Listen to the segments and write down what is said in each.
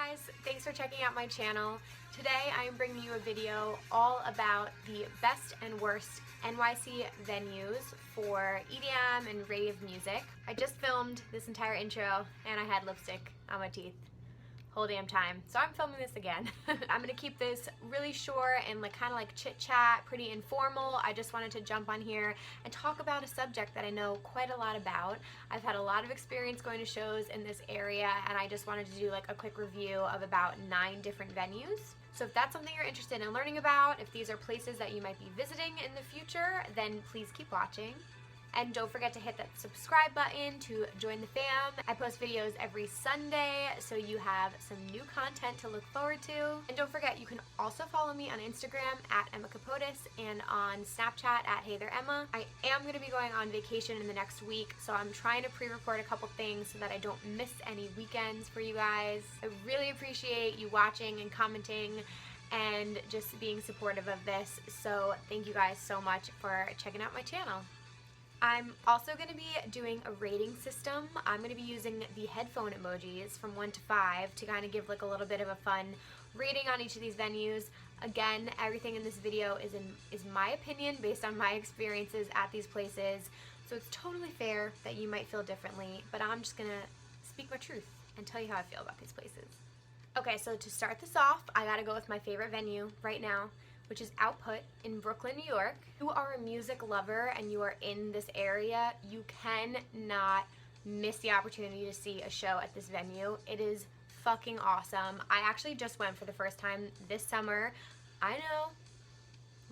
guys, thanks for checking out my channel. Today I am bringing you a video all about the best and worst NYC venues for EDM and rave music. I just filmed this entire intro and I had lipstick on my teeth whole damn time, so I'm filming this again. I'm gonna keep this really short and kind of chit chat, pretty informal. I just wanted to jump on here and talk about a subject that I know quite a lot about. I've had a lot of experience going to shows in this area, and I just wanted to do a quick review of about 9 different venues. So if that's something you're interested in learning about, if these are places that you might be visiting in the future, then please keep watching. And don't forget to hit that subscribe button to join the fam. I post videos every Sunday, so you have some new content to look forward to. And don't forget, you can also follow me on Instagram at Emma Capotis and on Snapchat at Hey There Emma. I am going to be going on vacation in the next week, so I'm trying to pre-record a couple things so that I don't miss any weekends for you guys. I really appreciate you watching and commenting and just being supportive of this, so thank you guys so much for checking out my channel. I'm also going to be doing a rating system. I'm going to be using the headphone emojis from 1 to 5 to kind of give a little bit of a fun rating on each of these venues. Again, everything in this video is my opinion based on my experiences at these places, so it's totally fair that you might feel differently, but I'm just going to speak my truth and tell you how I feel about these places. Okay, so to start this off, I gotta go with my favorite venue right now, which is Output in Brooklyn, New York. If you are a music lover and you are in this area, you cannot miss the opportunity to see a show at this venue. It is fucking awesome. I actually just went for the first time this summer. I know,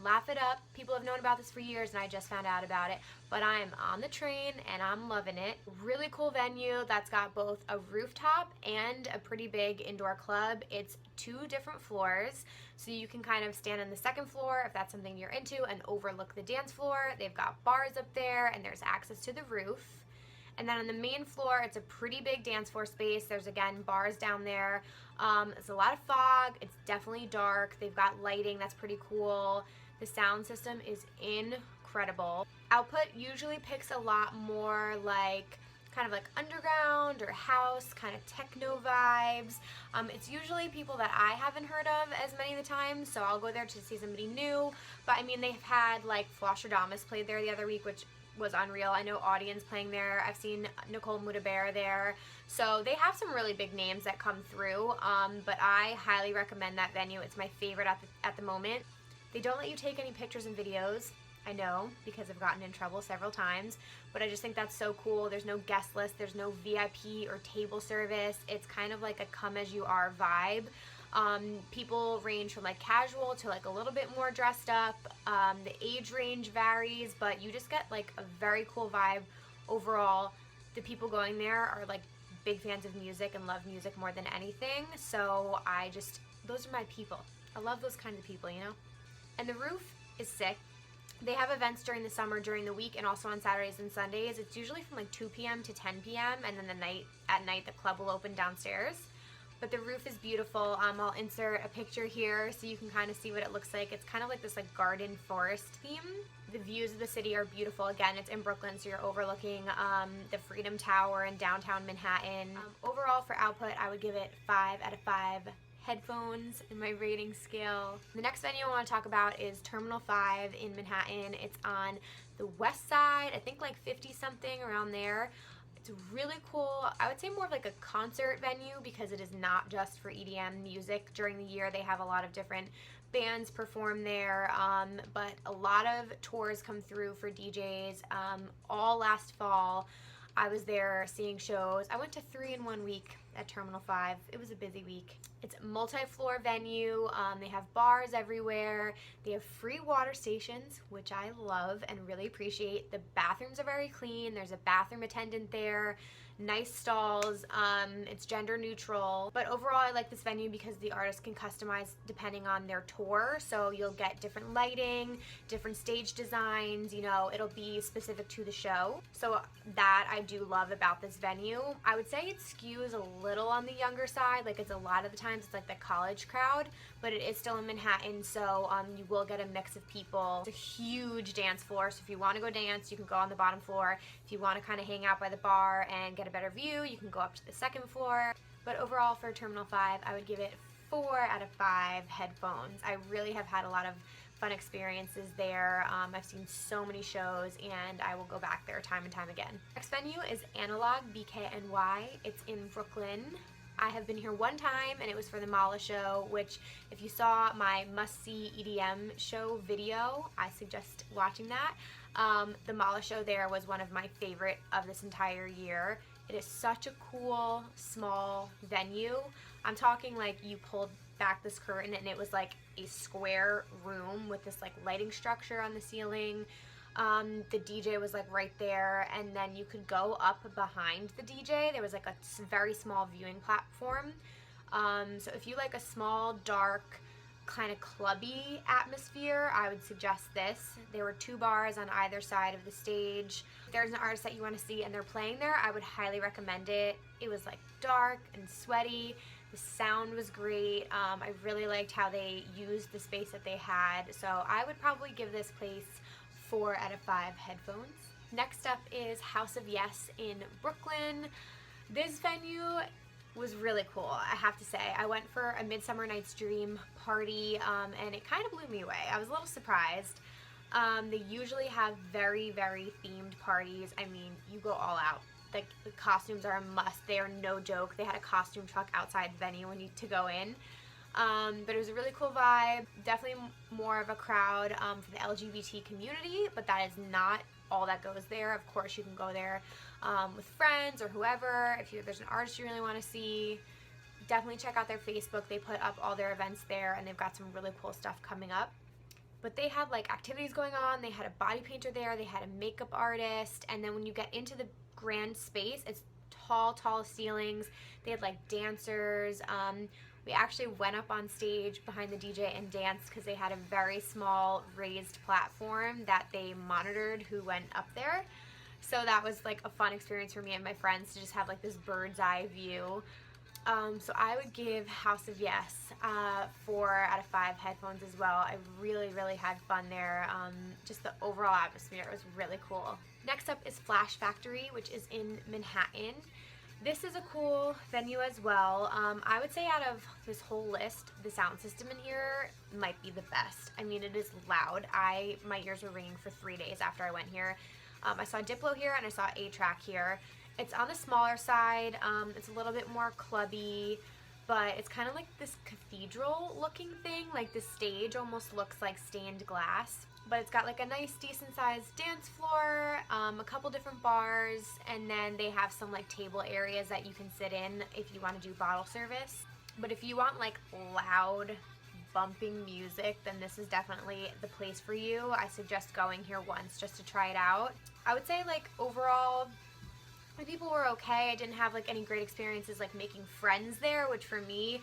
laugh it up. People have known about this for years and I just found out about it, but I am on the train and I'm loving it. Really cool venue that's got both a rooftop and a pretty big indoor club. It's 2 different floors, so you can kind of stand on the second floor if that's something you're into and overlook the dance floor. They've got bars up there and there's access to the roof. And then on the main floor, it's a pretty big dance floor space. There's, again, bars down there. It's a lot of fog. It's definitely dark. They've got lighting that's pretty cool. The sound system is incredible. Output usually picks a lot more kind of underground or house, kind of techno vibes. It's usually people that I haven't heard of as many of the time, so I'll go there to see somebody new. But I mean, they've had Flosstradamus played there the other week, which was unreal. I know Audience playing there. I've seen Nicole Mudaber there. So they have some really big names that come through, but I highly recommend that venue. It's my favorite at the moment. They don't let you take any pictures and videos, I know, because I've gotten in trouble several times, but I just think that's so cool. There's no guest list, there's no VIP or table service. It's kind of like a come-as-you-are vibe. People range from casual to a little bit more dressed up. The age range varies, but you just get a very cool vibe overall. The people going there are big fans of music and love music more than anything, so those are my people. I love those kinds of people, you know? And the roof is sick. They have events during the summer, during the week, and also on Saturdays and Sundays. It's usually from 2 p.m. to 10 p.m. and then at night the club will open downstairs. But the roof is beautiful. I'll insert a picture here so you can kind of see what it looks like. It's kind of this garden forest theme. The views of the city are beautiful. Again, it's in Brooklyn, so you're overlooking the Freedom Tower in downtown Manhattan. Overall for Output, I would give it 5 out of 5 headphones in my rating scale. The next venue I want to talk about is Terminal 5 in Manhattan. It's on the west side, I think 50 something around there. It's really cool. I would say more of a concert venue because it is not just for EDM music. During the year they have a lot of different bands perform there, but a lot of tours come through for DJs. All last fall I was there seeing shows. I went to 3 in 1 week at Terminal 5. It was a busy week. It's a multi-floor venue. They have bars everywhere. They have free water stations, which I love and really appreciate. The bathrooms are very clean. There's a bathroom attendant there. Nice stalls. It's gender neutral. But overall, I like this venue because the artist can customize depending on their tour. So you'll get different lighting, different stage designs. You know, it'll be specific to the show. So that I do love about this venue. I would say it skews a little on the younger side. It's a lot of the times it's the college crowd, but it is still in Manhattan, so you will get a mix of people. It's a huge dance floor, so if you want to go dance, you can go on the bottom floor. If you want to kind of hang out by the bar and get a better view, you can go up to the second floor. But overall for Terminal 5, I would give it 4 out of 5 headphones. I really have had a lot of fun experiences there. I've seen so many shows and I will go back there time and time again. Next venue is Analog BKNY. It's in Brooklyn. I have been here one time and it was for the Mala show, which if you saw my must-see EDM show video, I suggest watching that. The Mala show there was one of my favorite of this entire year. It is such a cool, small venue. I'm talking like you pulled back this curtain and it was like a square room with this like lighting structure on the ceiling. The DJ was like right there, and then you could go up behind the DJ. There was like a very small viewing platform. So if you like a small, dark, kind of clubby atmosphere, I would suggest this. There were 2 bars on either side of the stage. If there's an artist that you want to see and they're playing there, I would highly recommend it. It was like dark and sweaty. The sound was great. I really liked how they used the space that they had. So I would probably give this place 4 out of 5 headphones. Next up is House of Yes in Brooklyn. This venue was really cool, I have to say. I went for a Midsummer Night's Dream party and it kind of blew me away. I was a little surprised. They usually have very, very themed parties. I mean, you go all out. Like, the costumes are a must. They are no joke. They had a costume truck outside the venue when you to go in. But it was a really cool vibe. Definitely more of a crowd for the LGBT community, but that is not all that goes there. Of course, you can go there with friends or whoever. If there's an artist you really want to see, definitely check out their Facebook. They put up all their events there, and they've got some really cool stuff coming up. But they had like activities going on. They had a body painter there. They had a makeup artist. And then when you get into the grand space, it's tall ceilings. They had like dancers. We actually went up on stage behind the DJ and danced because they had a very small raised platform that they monitored who went up there. So that was like a fun experience for me and my friends to just have like this bird's eye view. So I would give House of Yes 4 out of 5 headphones as well. I really had fun there. Just the overall atmosphere was really cool. Next up is Flash Factory, which is in Manhattan. This is a cool venue as well. I would say out of this whole list, the sound system in here might be the best. I mean, it is loud. My ears were ringing for 3 days after I went here. I saw Diplo here and I saw A-Trak here. It's on the smaller side. It's a little bit more clubby, but it's kind of like this cathedral looking thing. Like the stage almost looks like stained glass. But it's got like a nice decent sized dance floor, a couple different bars, and then they have some like table areas that you can sit in if you want to do bottle service. But if you want like loud bumping music, then this is definitely the place for you. I suggest going here once just to try it out. I would say like overall the people were okay. I didn't have like any great experiences like making friends there, which for me,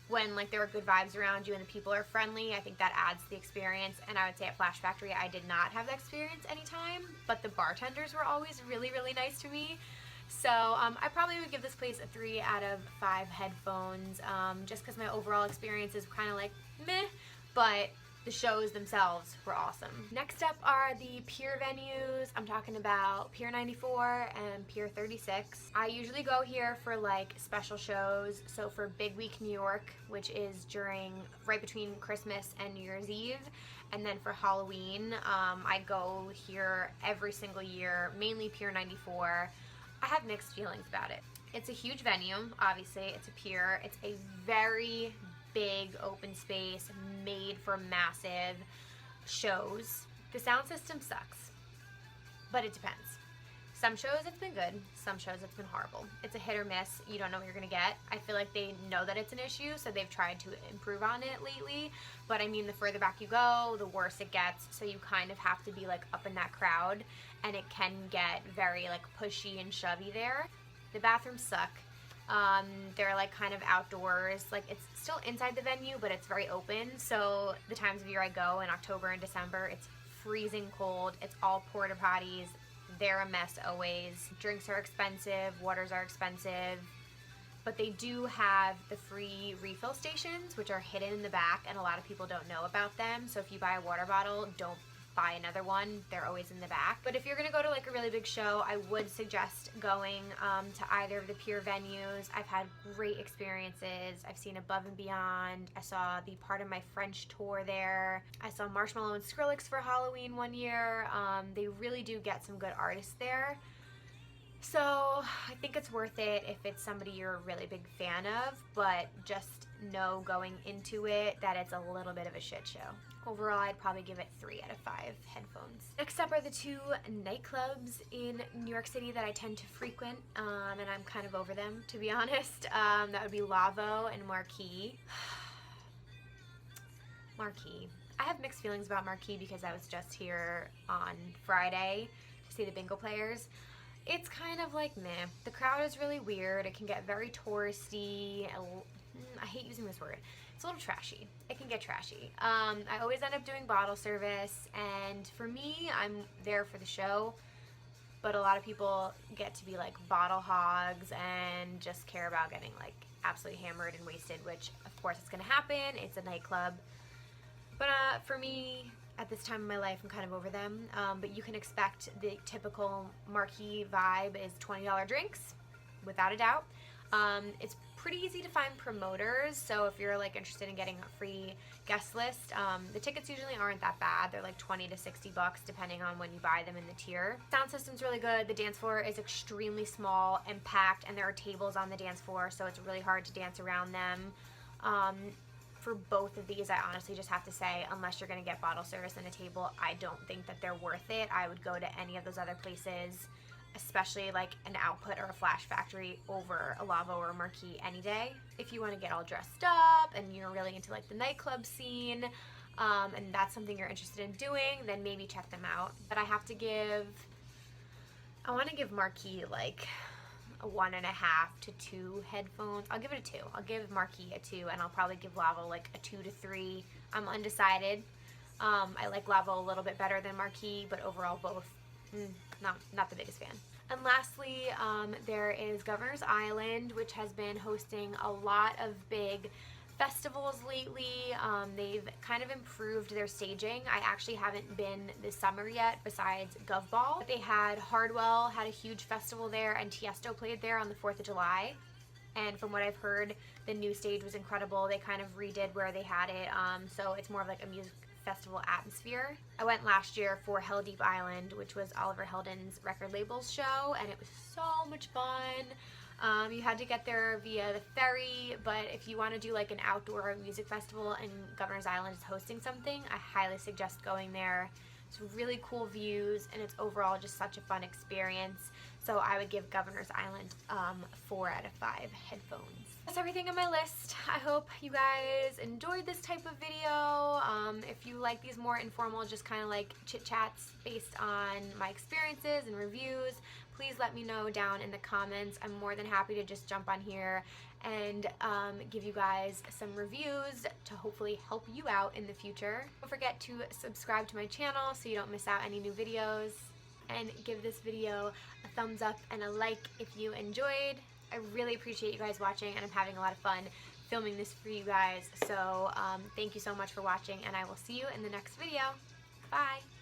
when like there were good vibes around you and the people are friendly, I think that adds to the experience. And I would say at Flash Factory I did not have that experience anytime, but the bartenders were always really nice to me. So I probably would give this place a 3 out of 5 headphones, just because my overall experience is kind of like meh, but the shows themselves were awesome. Next up are the Pier venues. I'm talking about Pier 94 and Pier 36. I usually go here for like special shows. So for Big Week New York, which is right between Christmas and New Year's Eve, and then for Halloween, I go here every single year, mainly Pier 94. I have mixed feelings about it. It's a huge venue, obviously. It's a pier. It's a very big open space made for massive shows. The sound system sucks, but it depends. Some shows it's been good, some shows it's been horrible. It's a hit or miss. You don't know what you're gonna get. I feel like they know that it's an issue, so they've tried to improve on it lately. But I mean, the further back you go, the worse it gets. So you kind of have to be like up in that crowd, and it can get very like pushy and shovey there. The bathrooms suck. They're like kind of outdoors, like it's still inside the venue, but it's very open. So the times of year I go in October and December, it's freezing cold. It's all porta potties. They're a mess always. Drinks are expensive, waters are expensive, but they do have the free refill stations, which are hidden in the back, and a lot of people don't know about them. So if you buy a water bottle, don't buy another one. They're always in the back. But if you're gonna go to like a really big show, I would suggest going to either of the Pier venues. I've had great experiences. I've seen Above and Beyond. I saw the Part of My French tour there. I saw Marshmello and Skrillex for Halloween one year. They really do get some good artists there. So I think it's worth it if it's somebody you're a really big fan of, but just know going into it that it's a little bit of a shit show. Overall, I'd probably give it 3 out of 5 headphones. Next up are the 2 nightclubs in New York City that I tend to frequent, and I'm kind of over them, to be honest. That would be Lavo and Marquee. Marquee. I have mixed feelings about Marquee because I was just here on Friday to see the bingo players. It's kind of like meh. The crowd is really weird. It can get very touristy. I hate using this word. It's a little trashy. It can get trashy. I always end up doing bottle service, and for me, I'm there for the show, but a lot of people get to be like bottle hogs and just care about getting like absolutely hammered and wasted, which of course it's gonna happen. It's a nightclub. But for me, at this time in my life, I'm kind of over them. But you can expect the typical Marquee vibe is $20 drinks, without a doubt. It's pretty easy to find promoters, so if you're like interested in getting a free guest list, the tickets usually aren't that bad. They're like 20 to 60 bucks depending on when you buy them in the tier. Sound system's really good. The dance floor is extremely small and packed, and there are tables on the dance floor, so it's really hard to dance around them. For both of these, I honestly just have to say, unless you're going to get bottle service and a table, I don't think that they're worth it. I would go to any of those other places, especially like an Output or a Flash Factory, over a Lavo or a Marquee any day. If you want to get all dressed up and you're really into like the nightclub scene, and that's something you're interested in doing, then maybe check them out. But I want to give Marquee like a 1.5 to 2 headphones. I'll give it a 2. I'll give Marquee a 2, and I'll probably give Lavo like a 2 to 3. I'm undecided. I like Lavo a little bit better than Marquee, but overall both, not the biggest fan. And lastly, there is Governor's Island, which has been hosting a lot of big festivals lately. They've kind of improved their staging. I actually haven't been this summer yet besides Gov Ball. They had Hardwell had a huge festival there, and Tiesto played there on the 4th of July. And from what I've heard, the new stage was incredible. They kind of redid where they had it, so it's more of like a music festival atmosphere. I went last year for Hell Deep Island, which was Oliver Heldens' record labels show, and it was so much fun. You had to get there via the ferry, but if you want to do like an outdoor music festival and Governor's Island is hosting something, I highly suggest going there. It's really cool views, and it's overall just such a fun experience. So I would give Governor's Island 4 out of 5 headphones. That's everything on my list. I hope you guys enjoyed this type of video. If you like these more informal, just kind of like chit chats based on my experiences and reviews, please let me know down in the comments. I'm more than happy to just jump on here and give you guys some reviews to hopefully help you out in the future. Don't forget to subscribe to my channel so you don't miss out any new videos, and give this video a thumbs up and a like if you enjoyed. I really appreciate you guys watching, and I'm having a lot of fun filming this for you guys. So thank you so much for watching, and I will see you in the next video. Bye!